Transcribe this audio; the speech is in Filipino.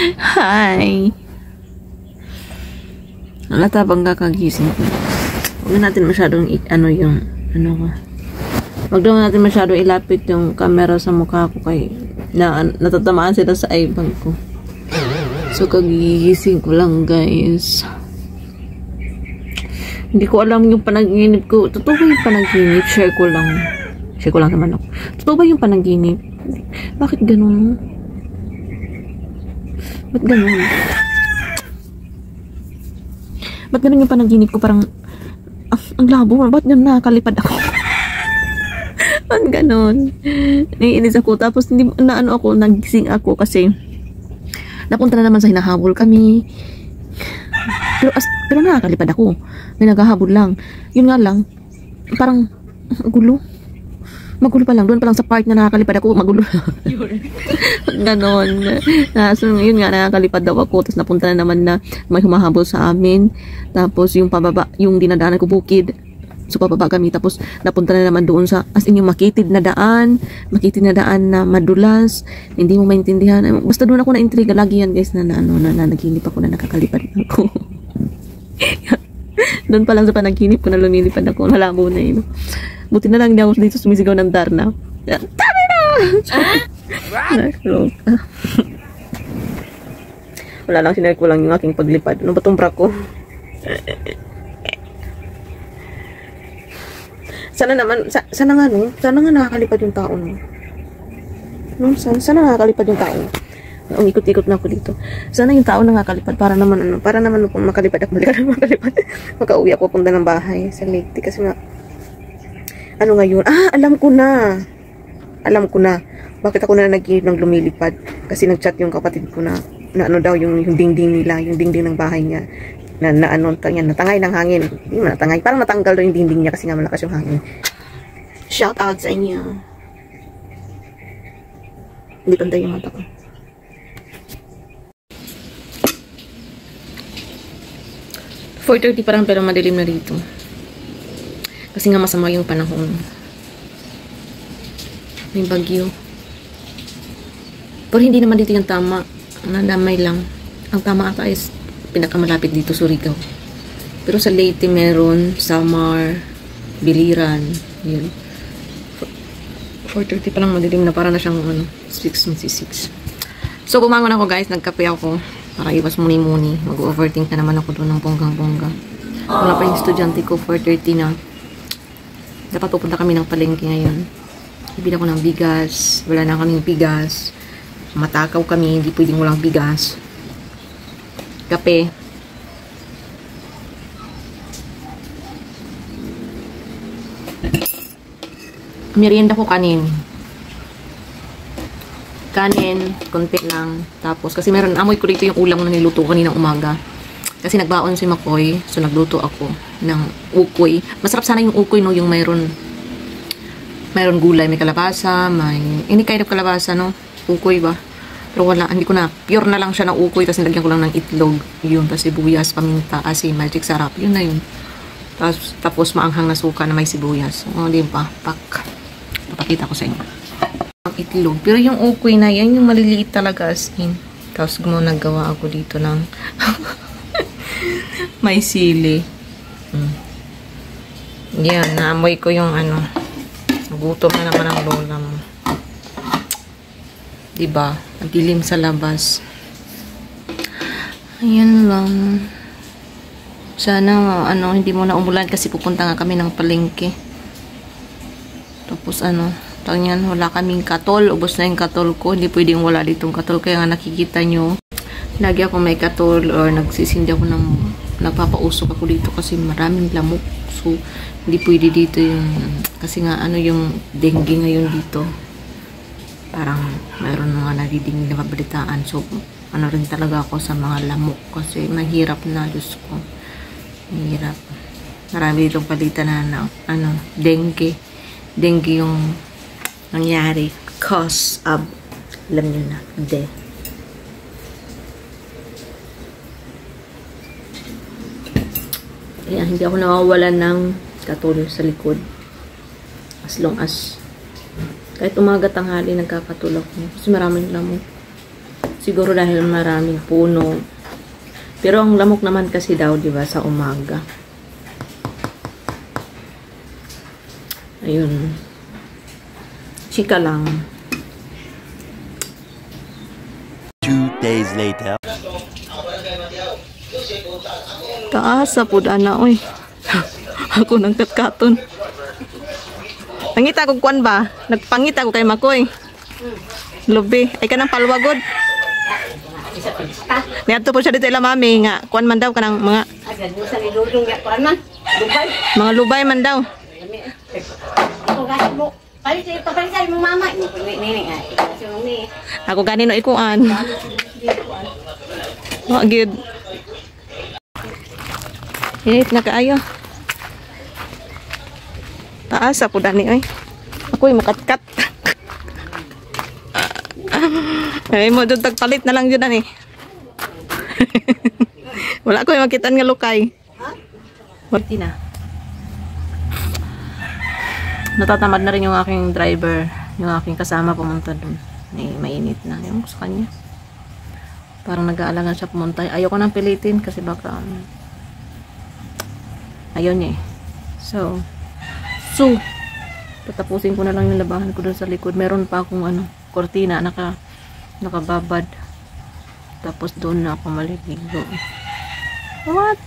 Hi! Alata bang kakagising ko? Huwag natin masyadong Huwag natin masyadong ilapit yung camera sa mukha ko kay natatamaan sila sa ibang ko. So, kagigising ko lang, guys. Hindi ko alam yung panaginip ko. Totoo ba yung panaginip? Share ko lang naman ako. Totoo ba yung panaginip? Bakit ganun? Ba't ganun? Ba't ganun yung panaginip ko? Parang, ang labo. Ba't ganun nakakalipad ako? Ba't ganun? Naiinis ako. Tapos, nagising ako kasi napunta na naman sa hinahabol kami. Pero nakakalipad ako. May naghahabol lang. Yun nga lang, parang gulo. Magulo pa lang. Doon pa lang sa part na nakakalipad ako, magulo. Ganon. So, yun nga, nakakalipad daw ako. Tapos napunta na naman na may humahabol sa amin. Tapos yung pababa, yung dinadaanan ko bukid. So, pababa kami. Tapos napunta na naman doon sa, as in yung makitid na daan na madulas. Hindi mo maintindihan. Basta doon ako na-intriga. Lagi yan, guys, na naginip ako na nakakalipad ako. Doon pa lang sa panaginip ko na lumilipad ako. Malabo na yun. Buti na lang hindi ako dito sumisigaw ng Darna. Tama na! Wala lang, sinare ko lang yung aking paglipad. Ano ba itong bra ko? Sana nga nakakalipad yung tao. Sana nakakalipad yung tao. Umikot-ikot na ako dito. Sana yung tao nakakalipad para naman makalipad ako. Makauwi ako punta ng bahay sa Leyte kasi nga ngayon? Alam ko na. Bakit ako na naginip ng lumilipad? Kasi nag-chat yung kapatid ko na daw yung dingding nila, yung dingding ng bahay niya. Natangay ng hangin. Hindi man natangay. Parang natanggal daw yung dingding niya kasi nga malakas yung hangin. Shout out sa inyo. Hindi pantay yung mata ko. Parang pero madilim na dito. Kasi nga masama yung panahon. May bagyo. Pero hindi naman dito yung tama. Nadamay lang. Ang tama ata is pinakamalapit dito, Surigao. Pero sa Leyte meron, Samar, Biliran. Yun. 4:30 pa lang madilim na para na siyang 6:26. So bumangon ako, guys. Nagkape ako. Para iwas muni-muni. Mag-overthink na naman ako doon ng bonggang-bongga. Wala pa yung estudyante ko. 4:30 na. Dapat pupunta kami ng palengke ngayon. Ibili ako ng bigas. Wala na kaming bigas. Matakaw kami. Hindi pwedeng walang bigas. Kape. Merienda ko kanin. Konti lang. Tapos, kasi meron, amoy ko dito yung ulam na niluto ko kaninang umaga. Kasi nagbaon si Makoy, so nagluto ako ng ukoy. Masarap sana yung ukoy, no? Yung mayroon gulay, may kalabasa, any kind of kalabasa, no? Ukoy ba? Pero wala, hindi ko na. Pure na lang siya ng ukoy, tapos nilagyan ko lang ng itlog. Yun, tapos sibuyas, paminta, asin, magic sarap. Yun na yun. Tapos maanghang na suka na may sibuyas. Di ba? Papakita ko sa inyo. Ang itlog. Pero yung ukoy na yan, yung maliliit talaga as in. Tapos naggawa ako dito ng may sili. Yan, naamoy ko yung gutom na naman ang lola mo. Diba? Madilim sa labas. Ayan lang. Sana, hindi mo na umulan kasi pupunta nga kami ng palengke. Tapos, tawag wala kaming katol. Ubos na yung katol ko. Hindi pwedeng wala ditong katol. Kaya nga nakikita nyo, lagi ako may katol or nagsisindi ako nagpapausok ako dito kasi maraming lamok. So, hindi pwede dito yung, kasi nga, yung dengue ngayon dito. Parang, mayroon mga nadidinig na mabalitaan. So, rin talaga ako sa mga lamok kasi mahirap na, Diyos ko. Mahirap. Marami ditong palitan na, dengue. Dengue yung nangyari. Cause of, alam nyo na, death. Kaya hindi ako nawawalan ng katulog sa likod. As long as kahit umaga tanghali nagkakatulog ko. Kasi maraming lamok. Siguro dahil maraming puno. Pero ang lamok naman kasi daw, di ba, sa umaga. Ayun. Chika lang. 2 days later. Taas sa pudana, oy. Ako nang katkaton. Nangita ko kuan ba? Nagpangita ko kay Makoy. Lubi. Ay ka ng palwagod. Niadto po siya dito ila mami nga. Kuan man daw kanang mga mga lubay man daw. Ako ganin no ikuan. Wa gyud. Init na kaayo. Taas sa pudani oy. Ako'y makatkat. Ay mo dud tagpalit na lang jud ani. Wala ko makitaan nga lukay. Marti na. Natatamad na rin yung aking driver, yung aking kasama pumunta dun. Mainit na yung sa kanya. Parang nag-aalangan siya pumunta. Ayoko nang pilitin kasi baka ayaw niya eh. So tatapusin ko na lang yung labahan ko dun sa likod. Meron pa akong kortina nakababad. Tapos doon na ako maliligo. What?